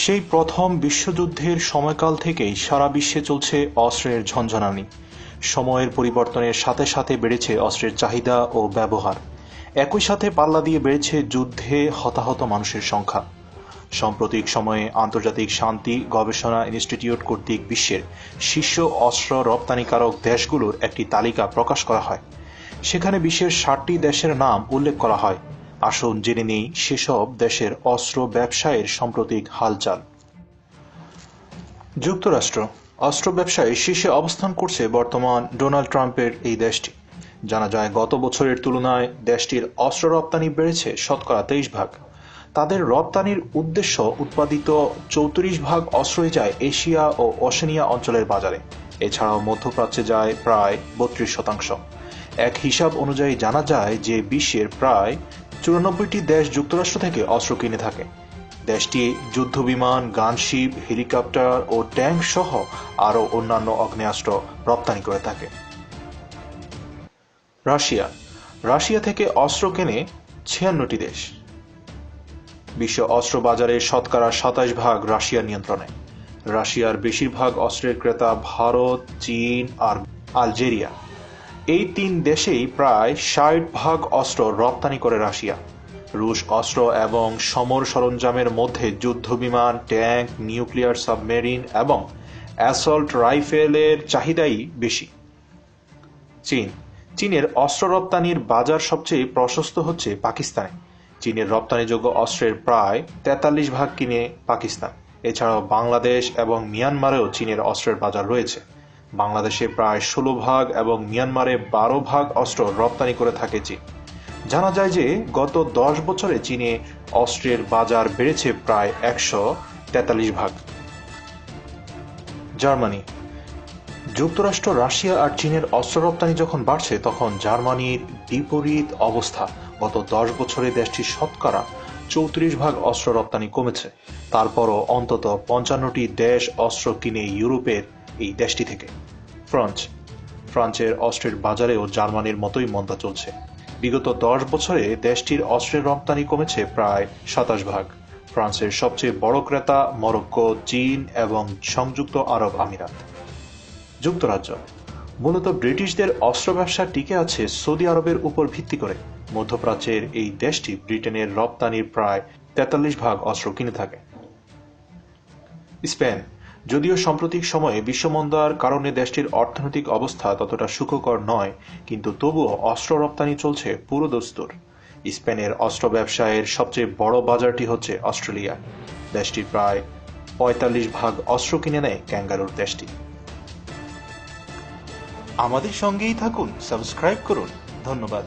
সেই প্রথম বিশ্বযুদ্ধের সময়কাল থেকেই সারা বিশ্বে চলছে অস্ত্রের ঝনঝনানি। সময়ের পরিবর্তনের সাথে সাথে বেড়েছে অস্ত্রের চাহিদা ও ব্যবহার। একই সাথে পাল্লা দিয়ে বেড়েছে যুদ্ধে হতাহত মানুষের সংখ্যা। সাম্প্রতিক সময়ে আন্তর্জাতিক শান্তি গবেষণা ইনস্টিটিউট কর্তৃক বিশ্বের শীর্ষ অস্ত্র রপ্তানিকারক দেশগুলোর একটি তালিকা প্রকাশ করা হয়। সেখানে বিশ্বের ৬০টি দেশের নাম উল্লেখ করা হয়। আসুন জেনে নেই সেসব দেশের অস্ত্র ব্যবসায়ের সাম্প্রতিক হালচাল। যুক্তরাষ্ট্র অস্ত্র ব্যবসায় শীর্ষে অবস্থান করছে বর্তমান ডোনাল্ড ট্রাম্পের এই দেশটি। জানা যায় গত বছরের তুলনায় দেশটির অস্ত্র রপ্তানি বেড়েছে শতকরা ২৩%। তাদের রপ্তানির উদ্দেশ্য উৎপাদিত ৩৪% অস্ত্রই যায় এশিয়া ও ওশেনিয়া অঞ্চলের বাজারে। এছাড়াও মধ্যপ্রাচ্যে যায় প্রায় ৩২%। এক হিসাব অনুযায়ী জানা যায় যে বিশ্বের প্রায় ৯৪টি দেশ যুক্তরাষ্ট্র থেকে অস্ত্র কিনে থাকে। দেশটি যুদ্ধবিমান, গানশিপ, হেলিকপ্টার ও ট্যাঙ্ক সহ আরও অন্যান্য আগ্নেয়াস্ত্র রপ্তানি করে থাকে। রাশিয়া থেকে অস্ত্র কেনে ৫৬টি দেশ। বিশ্ব অস্ত্র বাজারের শতকরা ২৭% রাশিয়ার নিয়ন্ত্রণে। রাশিয়ার বেশিরভাগ অস্ত্রের ক্রেতা ভারত, চীন আর আলজেরিয়া। এই ৩ দেশেই প্রায় ৬০% অস্ত্র রপ্তানি করে রাশিয়া। রুশ অস্ত্র এবং সমর সরঞ্জামের মধ্যে যুদ্ধবিমান, ট্যাঙ্ক, নিউক্লিয়ার সাবমেরিন এবং অ্যাসল্ট রাইফেলের চাহিদাই বেশি। চীনের অস্ত্র রপ্তানির বাজার সবচেয়ে প্রশস্ত হচ্ছে পাকিস্তানে। চীনের রপ্তানিযোগ্য অস্ত্রের প্রায় ৪৩% কিনে পাকিস্তান। এছাড়াও বাংলাদেশ এবং মিয়ানমারেও চীনের অস্ত্রের বাজার রয়েছে। বাংলাদেশে প্রায় ১৬% এবং মিয়ানমারে ১২% অস্ত্র রপ্তানি করে থাকে চীন। জানা যায় যে গত ১০ বছরে চীনে অস্ত্রের বাজার বেড়েছে প্রায় ১৪৩%। জার্মানি যুক্তরাষ্ট্র, রাশিয়া আর চীনের অস্ত্র রপ্তানি যখন বাড়ছে তখন জার্মানির বিপরীত অবস্থা। গত ১০ বছরে দেশটির শতকরা ৩৪% অস্ত্র রপ্তানি কমেছে। তারপরও অন্তত ৫৫টি দেশ অস্ত্র কিনে ইউরোপের এই দেশটি থেকে। ফ্রান্সের অস্ত্রের বাজারেও জার্মানির মতোই মন্দা চলছে। বিগত ১০ বছরে দেশটির অস্ত্রের রপ্তানি কমেছে প্রায় ২৭%। ফ্রান্সের সবচেয়ে বড় ক্রেতা মরক্কো, চীন এবং সংযুক্ত আরব আমিরাত। যুক্তরাজ্য মূলত ব্রিটিশদের অস্ত্র ব্যবসা টিকে আছে সৌদি আরবের উপর ভিত্তি করে। মধ্যপ্রাচ্যের এই দেশটি ব্রিটেনের রপ্তানির প্রায় ৪৩% অস্ত্র কিনে থাকে। স্পেন যদিও সাম্প্রতিক সময়ে বিশ্বমন্দার কারণে দেশটির অর্থনৈতিক অবস্থা ততটা সুখকর নয়, কিন্তু তবুও অস্ত্র রপ্তানি চলছে পুরোদস্তুর। স্পেনের অস্ত্র ব্যবসায়ের সবচেয়ে বড় বাজারটি হচ্ছে অস্ট্রেলিয়া। দেশটির প্রায় ৪৫% অস্ত্র কিনে নেয় ক্যাঙ্গারুর দেশটি। আমাদের সঙ্গেই থাকুন, সাবস্ক্রাইব করুন। ধন্যবাদ।